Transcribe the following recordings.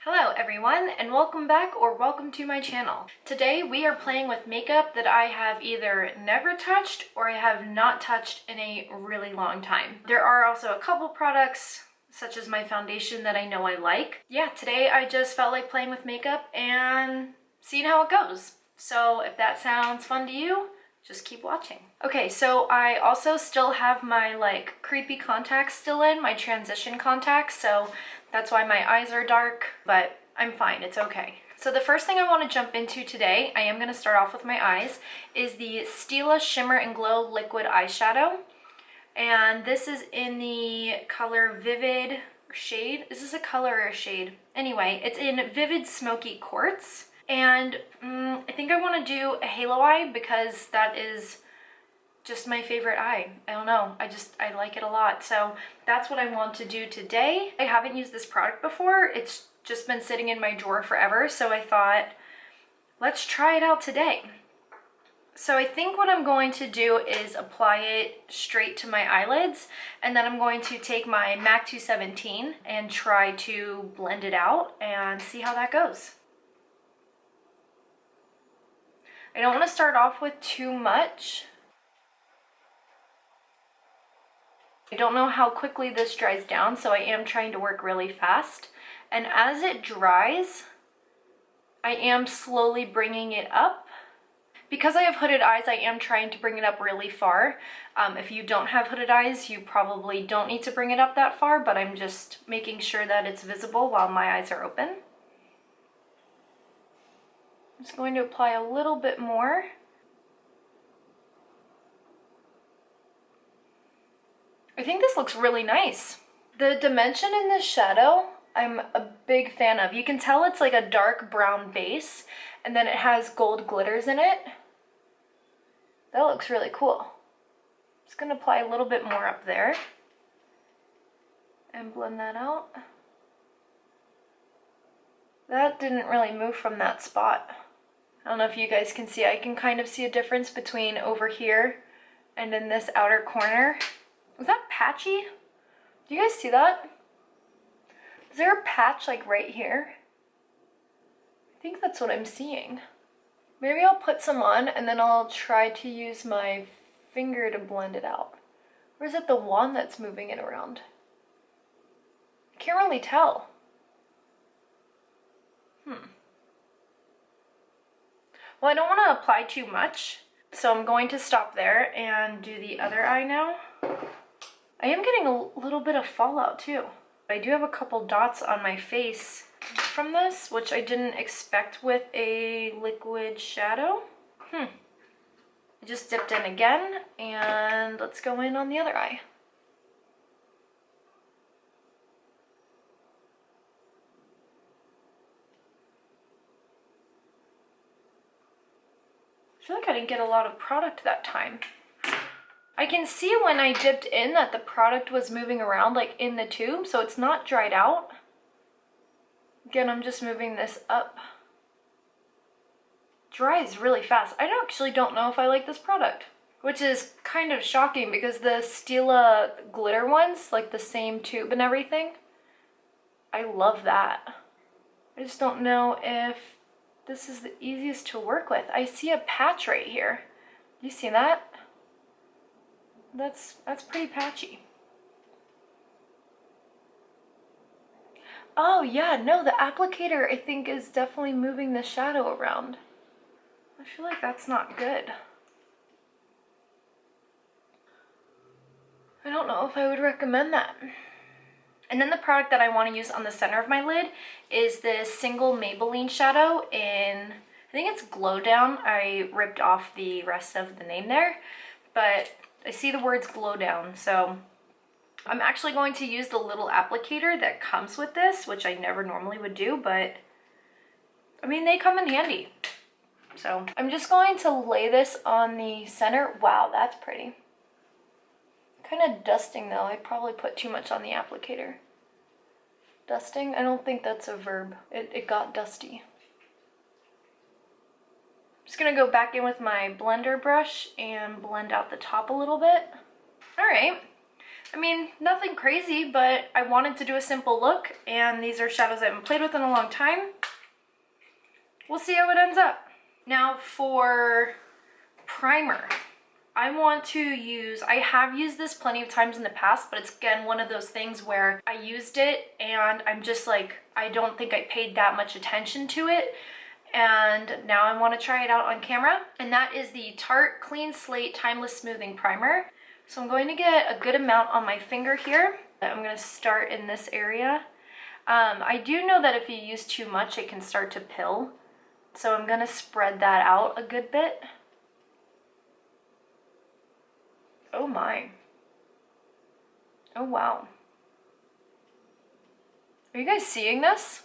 Hello everyone, and welcome back or welcome to my channel. Today we are playing with makeup that I have either never touched or I have not touched in a really long time. There are also a couple products such as my foundation that I know I like. Yeah, today I just felt like playing with makeup and seeing how it goes. So if that sounds fun to you, just keep watching. Okay, so I also still have my like creepy contacts still in, my transition contacts, so that's why my eyes are dark, but I'm fine, it's okay. So the first thing I want to jump into today, I am going to start off with my eyes, is the Stila Shimmer and Glow Liquid Eyeshadow. And this is in the color Vivid Shade. Is this a color or a shade? Anyway, it's in Vivid Smoky Quartz. And I think I want to do a halo eye because that is just my favorite eye. I don't know, I like it a lot. So that's what I want to do today. I haven't used this product before. It's just been sitting in my drawer forever. So I thought, let's try it out today. So I think what I'm going to do is apply it straight to my eyelids, and then I'm going to take my MAC 217 and try to blend it out and see how that goes. I don't want to start off with too much. I don't know how quickly this dries down, so I am trying to work really fast. And as it dries, I am slowly bringing it up. Because I have hooded eyes, I am trying to bring it up really far. If you don't have hooded eyes, you probably don't need to bring it up that far, but I'm just making sure that it's visible while my eyes are open. I'm just going to apply a little bit more. I think this looks really nice. The dimension in this shadow, I'm a big fan of. You can tell it's like a dark brown base, and then it has gold glitters in it. That looks really cool. Just gonna apply a little bit more up there and blend that out. That didn't really move from that spot. I don't know if you guys can see. I can kind of see a difference between over here and in this outer corner. Was that patchy? Do you guys see that? Is there a patch like right here? I think that's what I'm seeing. Maybe I'll put some on and then I'll try to use my finger to blend it out. Or is it the wand that's moving it around? I can't really tell. Well, I don't want to apply too much, so I'm going to stop there and do the other eye now. I am getting a little bit of fallout too. I do have a couple dots on my face from this, which I didn't expect with a liquid shadow. I just dipped in again, and let's go in on the other eye. I feel like I didn't get a lot of product that time. I can see when I dipped in that the product was moving around like in the tube, so it's not dried out. Again, I'm just moving this up. Dries really fast. I actually don't know if I like this product, which is kind of shocking because the Stila glitter ones, like the same tube and everything, I love that. I just don't know if this is the easiest to work with. I see a patch right here. Do you see that? That's pretty patchy. Oh yeah, no, the applicator I think is definitely moving the shadow around. I feel like that's not good. I don't know if I would recommend that. And then the product that I want to use on the center of my lid is this single Maybelline shadow in, I think it's Glow Down. I ripped off the rest of the name there, but I see the words Glow Down, so I'm actually going to use the little applicator that comes with this, which I never normally would do, but I mean, they come in handy. So I'm just going to lay this on the center. Wow, that's pretty. Kind of dusting though. I probably put too much on the applicator. Dusting? I don't think that's a verb. It got dusty. Just gonna go back in with my blender brush and blend out the top a little bit. All right, I mean, nothing crazy, but I wanted to do a simple look, and these are shadows I haven't played with in a long time. We'll see how it ends up. Now for primer. I have used this plenty of times in the past, but it's again one of those things where I used it and I'm just like, I don't think I paid that much attention to it. And now I want to try it out on camera. And that is the Tarte Clean Slate Timeless Smoothing Primer. So I'm going to get a good amount on my finger here. I'm going to start in this area. I do know that if you use too much, it can start to pill. So I'm going to spread that out a good bit. Oh my. Oh wow. Are you guys seeing this?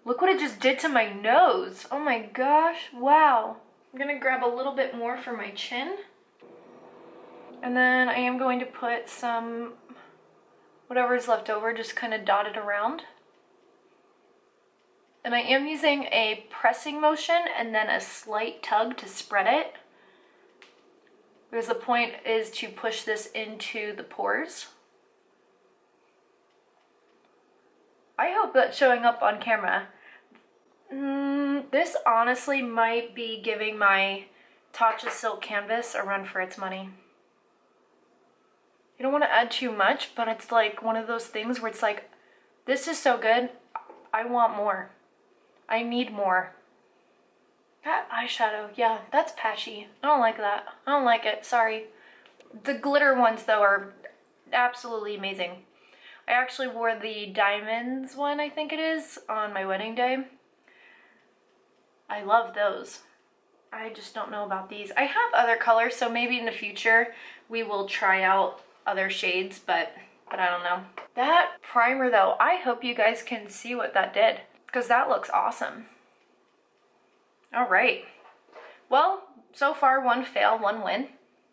Look what it just did to my nose. Oh my gosh, wow. I'm gonna grab a little bit more for my chin. And then I am going to put some, whatever's left over, just kind of dot it around. And I am using a pressing motion and then a slight tug to spread it. Because the point is to push this into the pores. I hope that's showing up on camera. This honestly might be giving my Tatcha Silk Canvas a run for its money. You don't want to add too much, but it's like one of those things where it's like, this is so good, I want more. I need more. That eyeshadow, yeah, that's patchy. I don't like that. I don't like it, sorry. The glitter ones, though, are absolutely amazing. I actually wore the diamonds one, I think it is, on my wedding day. I love those. I just don't know about these. I have other colors, so maybe in the future we will try out other shades, but I don't know. That primer, though, I hope you guys can see what that did, because that looks awesome. All right, well, so far one fail, one win.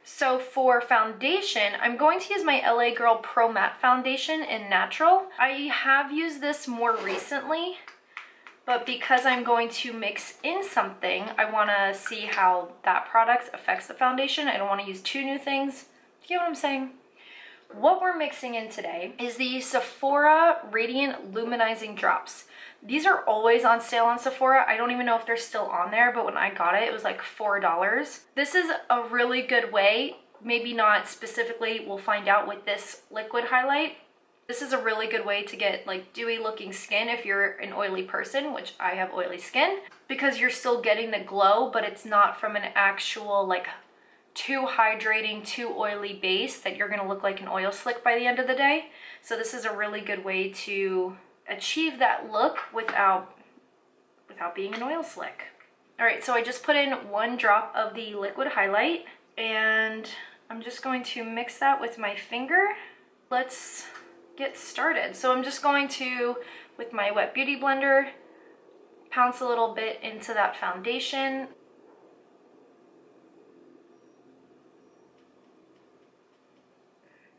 So for foundation, I'm going to use my LA Girl Pro Matte Foundation in Natural. I have used this more recently, but because I'm going to mix in something, I want to see how that product affects the foundation. I don't want to use two new things. You get what I'm saying? What we're mixing in today is the Sephora Radiant Luminizing Drops. These are always on sale on Sephora. I don't even know if they're still on there, but when I got it, it was like $4. This is a really good way, maybe not specifically, we'll find out with this liquid highlight. This is a really good way to get like dewy looking skin if you're an oily person, which I have oily skin, because you're still getting the glow, but it's not from an actual like too hydrating, too oily base that you're gonna look like an oil slick by the end of the day. So this is a really good way to achieve that look without being an oil slick. All right, so I just put in 1 drop of the liquid highlight, and I'm just going to mix that with my finger. Let's get started. So I'm just going to, with my wet beauty blender, pounce a little bit into that foundation.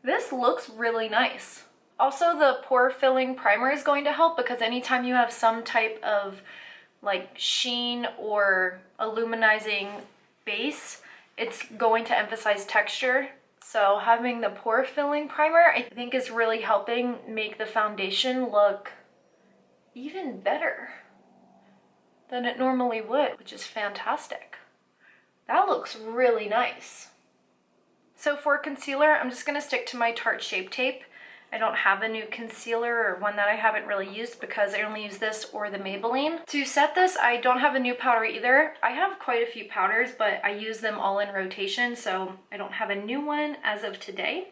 This looks really nice. Also, the pore filling primer is going to help, because anytime you have some type of like sheen or a luminizing base, it's going to emphasize texture. So having the pore filling primer, I think, is really helping make the foundation look even better than it normally would, which is fantastic. That looks really nice. So for concealer, I'm just gonna stick to my Tarte Shape Tape. I don't have a new concealer, or one that I haven't really used, because I only use this or the Maybelline. To set this, I don't have a new powder either. I have quite a few powders, but I use them all in rotation, so I don't have a new one as of today.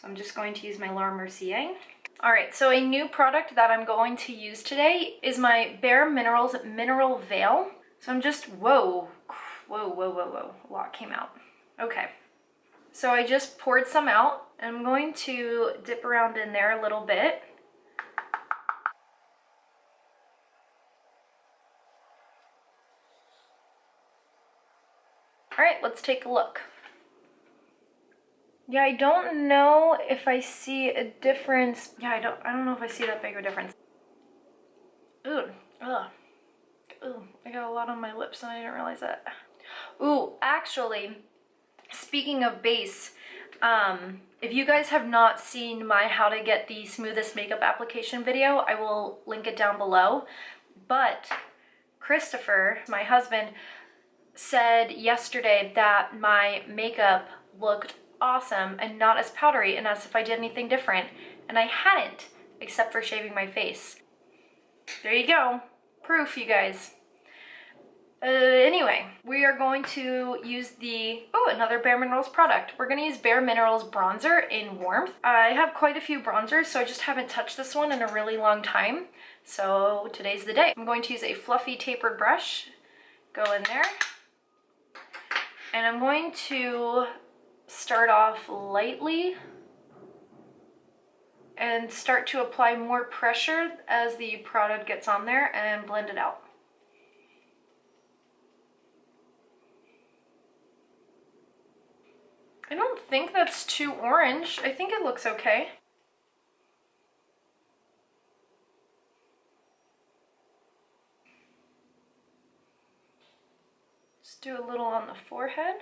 So I'm just going to use my Laura Mercier. All right, so a new product that I'm going to use today is my Bare Minerals Mineral Veil. So I'm just, whoa, a lot came out. Okay. So I just poured some out. I'm going to dip around in there a little bit. All right, let's take a look. Yeah, I don't know if I see a difference. Yeah, I don't know if I see that big of a difference. Ooh, ugh. Ooh, I got a lot on my lips and I didn't realize that. Ooh, actually, Speaking of base, if you guys have not seen my how to get the smoothest makeup application video, I will link it down below. But Christopher, my husband, said yesterday that my makeup looked awesome and not as powdery and as if I did anything different. And I hadn't, except for shaving my face. There you go. Proof, you guys. Anyway, we are going to use another Bare Minerals product. We're gonna use Bare Minerals bronzer in Warmth. I have quite a few bronzers, so I just haven't touched this one in a really long time. So today's the day. I'm going to use a fluffy tapered brush, go in there, and I'm going to start off lightly and start to apply more pressure as the product gets on there and blend it out. I don't think that's too orange. I think it looks okay. Just do a little on the forehead.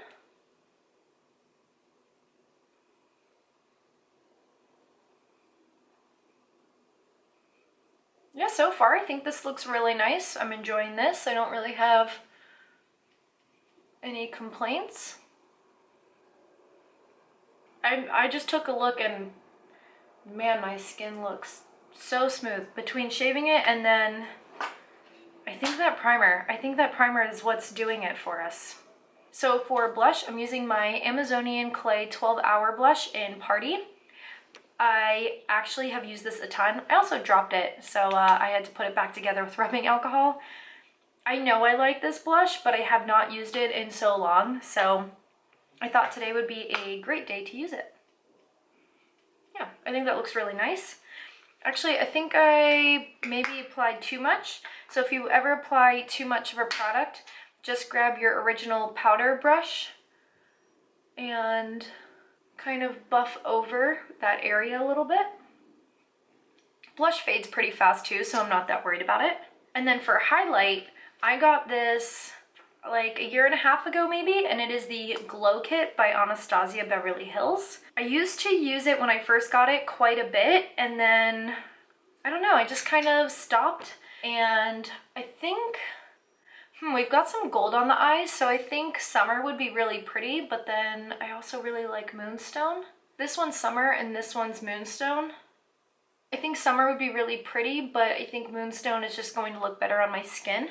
Yeah, so far I think this looks really nice. I'm enjoying this. I don't really have any complaints. I just took a look and man, my skin looks so smooth between shaving it and then I think that primer is what's doing it for us. So for blush, I'm using my Amazonian Clay 12-Hour Blush in Party. I actually have used this a ton. I also dropped it, so I had to put it back together with rubbing alcohol. I know I like this blush, but I have not used it in so long, so I thought today would be a great day to use it. Yeah, I think that looks really nice. Actually, I think I maybe applied too much. So if you ever apply too much of a product, just grab your original powder brush and kind of buff over that area a little bit. Blush fades pretty fast too, so I'm not that worried about it. And then for highlight, I got this like a year and a half ago maybe, and it is the Glow Kit by Anastasia Beverly Hills. I used to use it when I first got it quite a bit, and then I don't know, I just kind of stopped. And I think we've got some gold on the eyes, so I think Summer would be really pretty, but then I also really like Moonstone. This one's Summer and this one's Moonstone. I think Summer would be really pretty, but I think Moonstone is just going to look better on my skin.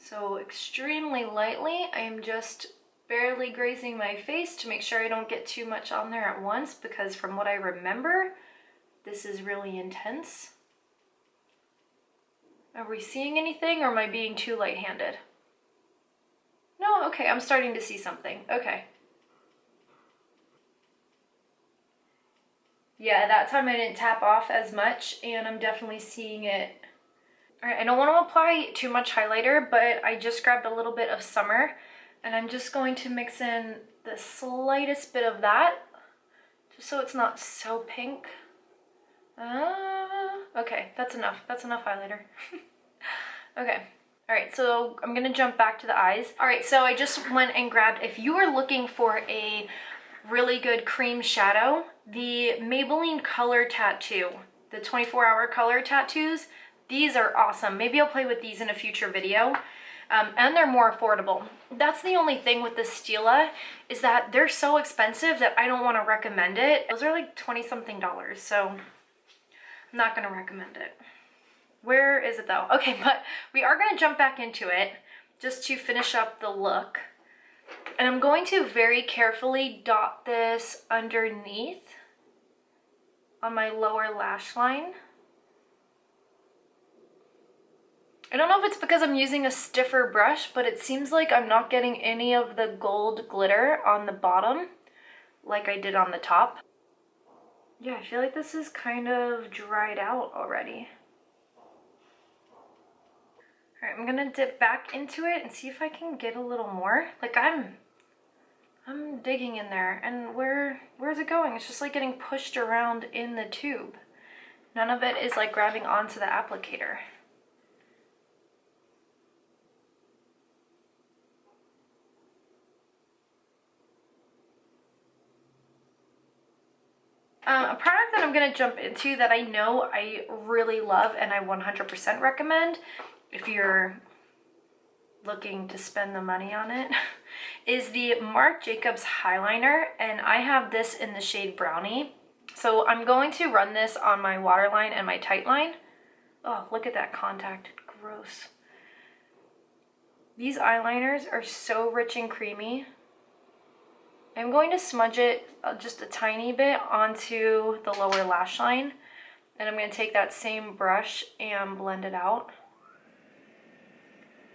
So extremely lightly, I am just barely grazing my face to make sure I don't get too much on there at once, because from what I remember, this is really intense. Are we seeing anything, or am I being too light-handed? No, okay, I'm starting to see something. Okay. Yeah, that time I didn't tap off as much, and I'm definitely seeing it. All right, I don't want to apply too much highlighter, but I just grabbed a little bit of Summer, and I'm just going to mix in the slightest bit of that, just so it's not so pink. Okay, that's enough. That's enough highlighter. Okay. All right, so I'm gonna jump back to the eyes. All right, so I just went and grabbed, if you are looking for a really good cream shadow, the Maybelline Color Tattoo, the 24-hour color tattoos, these are awesome. Maybe I'll play with these in a future video. And they're more affordable. That's the only thing with the Stila, is that they're so expensive that I don't want to recommend it. Those are like 20-something dollars, so I'm not gonna recommend it. Where is it though? Okay, but we are gonna jump back into it just to finish up the look. And I'm going to very carefully dot this underneath on my lower lash line. I don't know if it's because I'm using a stiffer brush, but it seems like I'm not getting any of the gold glitter on the bottom like I did on the top. Yeah, I feel like this is kind of dried out already. All right, I'm gonna dip back into it and see if I can get a little more. Like I'm digging in there, and where's it going? It's just like getting pushed around in the tube. None of it is like grabbing onto the applicator. A product that I'm going to jump into that I know I really love and I 100% recommend if you're looking to spend the money on it is the Marc Jacobs Highliner, and I have this in the shade Brownie. So I'm going to run this on my waterline and my tight line. Oh, look at that contact. Gross. These eyeliners are so rich and creamy. I'm going to smudge it just a tiny bit onto the lower lash line, and I'm going to take that same brush and blend it out.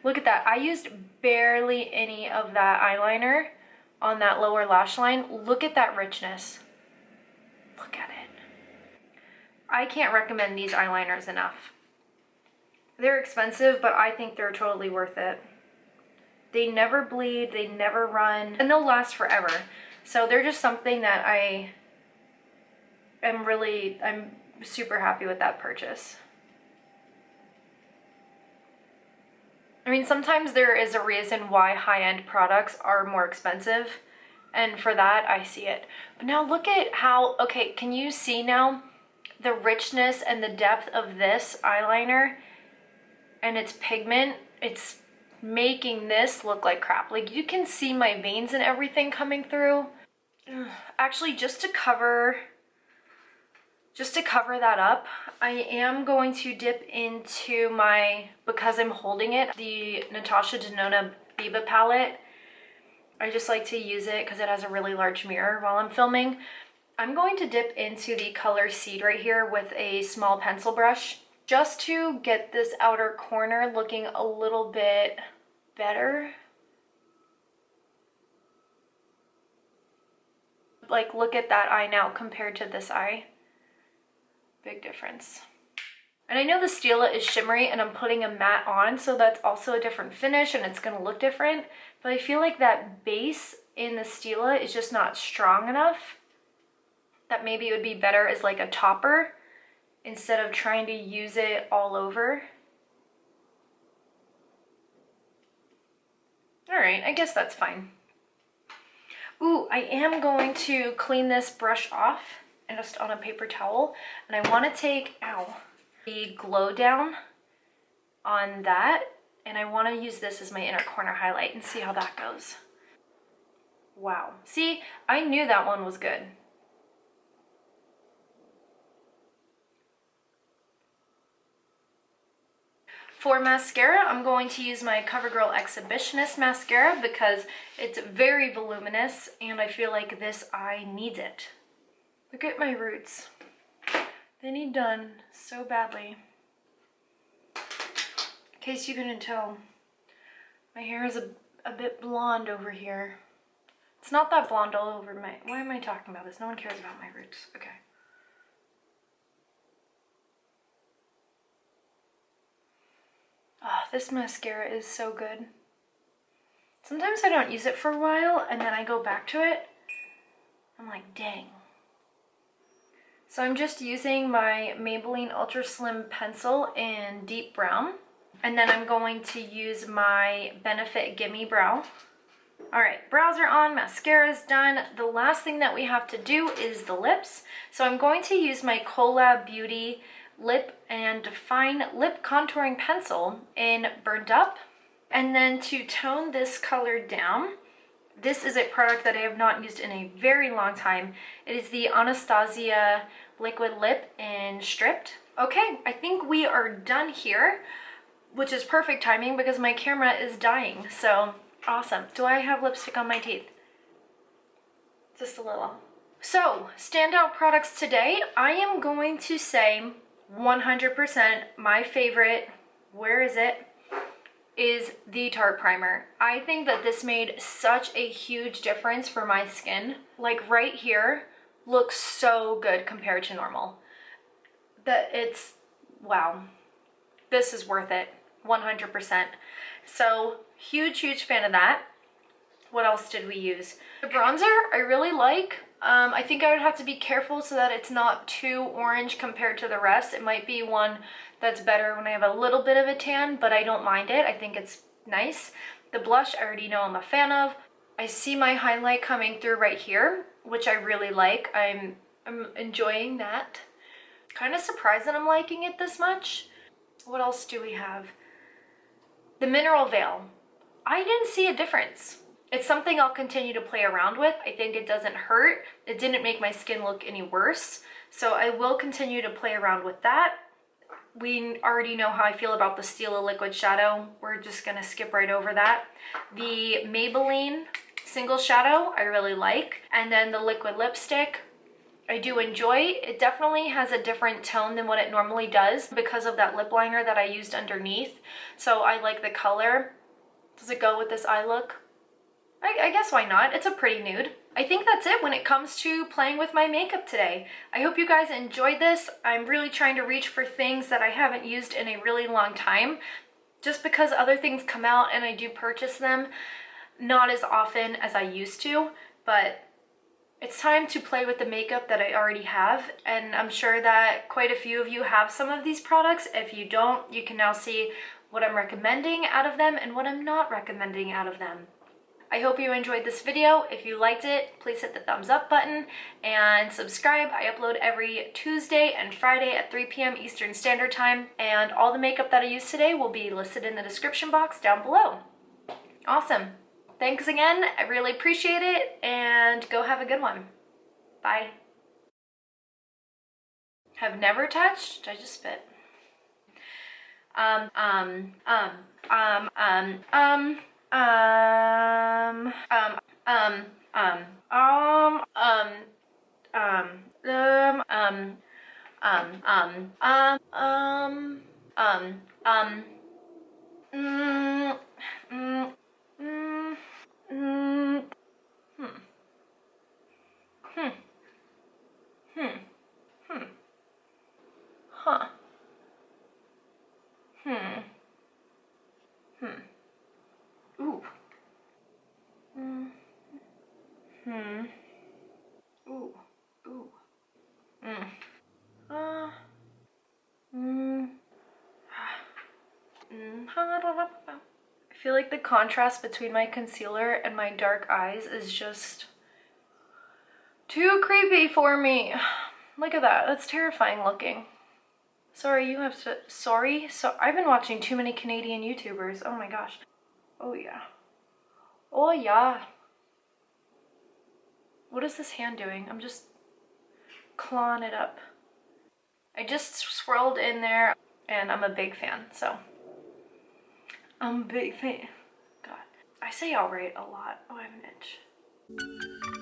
Look at that. I used barely any of that eyeliner on that lower lash line. Look at that richness. Look at it. I can't recommend these eyeliners enough. They're expensive, but I think they're totally worth it. They never bleed, they never run, and they'll last forever. So they're just something that I'm super happy with that purchase. I mean, sometimes there is a reason why high-end products are more expensive, and for that, I see it. But now look at how, okay, can you see now the richness and the depth of this eyeliner and its pigment? It's making this look like crap. Like, you can see my veins and everything coming through. Actually, just to cover that up, I am going to dip into my, because I'm holding it, the Natasha Denona Biba palette. I just like to use it because it has a really large mirror while I'm filming. I'm going to dip into the color Seed right here with a small pencil brush just to get this outer corner looking a little bit better. Like, look at that eye now compared to this eye. Big difference. And I know the Stila is shimmery and I'm putting a matte on, so that's also a different finish and it's gonna look different. But I feel like that base in the Stila is just not strong enough. That maybe it would be better as like a topper instead of trying to use it all over. All right, I guess that's fine. Ooh, I am going to clean this brush off and just on a paper towel. And I want to take, the glow down on that. And I want to use this as my inner corner highlight and see how that goes. Wow. See, I knew that one was good. For mascara, I'm going to use my CoverGirl Exhibitionist mascara because it's very voluminous and I feel like this eye needs it. Look at my roots. They need done so badly. In case you couldn't tell, my hair is a bit blonde over here. It's not that blonde all over my... Why am I talking about this? No one cares about my roots. Okay. Oh, this mascara is so good. Sometimes I don't use it for a while and then I go back to it. I'm like, dang. So I'm just using my Maybelline Ultra Slim pencil in deep brown. And then I'm going to use my Benefit Gimme Brow. All right, brows are on, mascara's done. The last thing that we have to do is the lips. So I'm going to use my Collab Beauty Lip and Define Lip Contouring Pencil in Burned Up. And then to tone this color down, this is a product that I have not used in a very long time. It is the Anastasia Liquid Lip in Stripped. Okay, I think we are done here, which is perfect timing because my camera is dying, so awesome. Do I have lipstick on my teeth? Just a little. So, standout products today, I am going to say 100% my favorite, where is it, is the Tarte Primer. I think that this made such a huge difference for my skin. Like right here, looks so good compared to normal. That it's, wow, this is worth it, 100%. So, huge fan of that. What else did we use? The bronzer I really like. I think I would have to be careful so that it's not too orange compared to the rest. It might be one that's better when I have a little bit of a tan, but I don't mind it. I think it's nice. The blush I already know I'm a fan of. I see my highlight coming through right here, which I really like. I'm I'm enjoying that. Kind of surprised that I'm liking it this much. What else do we have? The Mineral Veil. I didn't see a difference. It's something I'll continue to play around with. I think it doesn't hurt. It didn't make my skin look any worse. So I will continue to play around with that. We already know how I feel about the Stila Liquid Shadow. We're just gonna skip right over that. The Maybelline Single Shadow, I really like. And then the liquid lipstick, I do enjoy. It definitely has a different tone than what it normally does because of that lip liner that I used underneath. So I like the color. Does it go with this eye look? I guess why not? It's a pretty nude. I think that's it when it comes to playing with my makeup today. I hope you guys enjoyed this. I'm really trying to reach for things that I haven't used in a really long time, just because other things come out and I do purchase them, not as often as I used to, but it's time to play with the makeup that I already have, and I'm sure that quite a few of you have some of these products. If you don't, you can now see what I'm recommending out of them and what I'm not recommending out of them. I hope you enjoyed this video. If you liked it, please hit the thumbs up button and subscribe. I upload every Tuesday and Friday at 3 p.m. Eastern Standard Time, and all the makeup that I used today will be listed in the description box down below. Awesome. Thanks again. I really appreciate it, and go have a good one. Bye. Have never touched? Did I just spit? um, um, um, um, um, um, um, um, um, um, um, um, um, um, um, um, um, um, mm, mm, mm, mm, hmm, hmm, hmm, hmm, huh, hmm, hmm, ooh, mm, hmm, ooh, ooh, mm, uh, mm, I feel like the contrast between my concealer and my dark eyes is just too creepy for me. Look at that. That's terrifying looking. Sorry, you have to... Sorry? So I've been watching too many Canadian YouTubers. Oh my gosh. Oh yeah. Oh yeah. What is this hand doing? I'm just clawing it up. I just swirled in there and I'm a big fan, so... I'm a big fan. God. I say alright a lot. Oh, I have an itch.